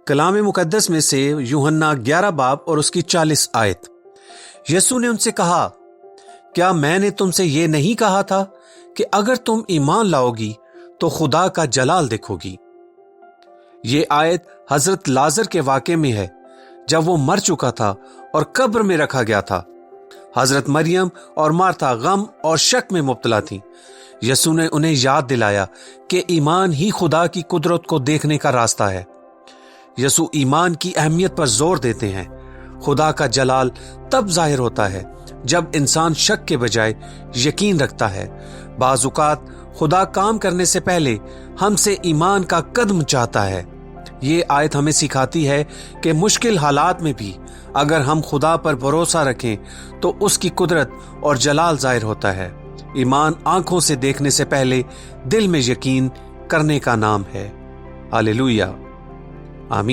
کلام مقدس میں سے یوحنا 11 باب اور اس کی 40 آیت۔ یسوع نے ان سے کہا، کیا میں نے تم سے یہ نہیں کہا تھا کہ اگر تم ایمان لاؤ گی تو خدا کا جلال دیکھو گی؟ یہ آیت حضرت لازر کے واقعے میں ہے جب وہ مر چکا تھا اور قبر میں رکھا گیا تھا۔ حضرت مریم اور مارتھا غم اور شک میں مبتلا تھیں۔ یسوع نے انہیں یاد دلایا کہ ایمان ہی خدا کی قدرت کو دیکھنے کا راستہ ہے۔ یسوع ایمان کی اہمیت پر زور دیتے ہیں۔ خدا کا جلال تب ظاہر ہوتا ہے جب انسان شک کے بجائے یقین رکھتا ہے۔ بعض اوقات خدا کام کرنے سے پہلے ہم سے ایمان کا قدم چاہتا ہے۔ یہ آیت ہمیں سکھاتی ہے کہ مشکل حالات میں بھی اگر ہم خدا پر بھروسہ رکھیں تو اس کی قدرت اور جلال ظاہر ہوتا ہے۔ ایمان آنکھوں سے دیکھنے سے پہلے دل میں یقین کرنے کا نام ہے۔ ہاللویہ، آمین۔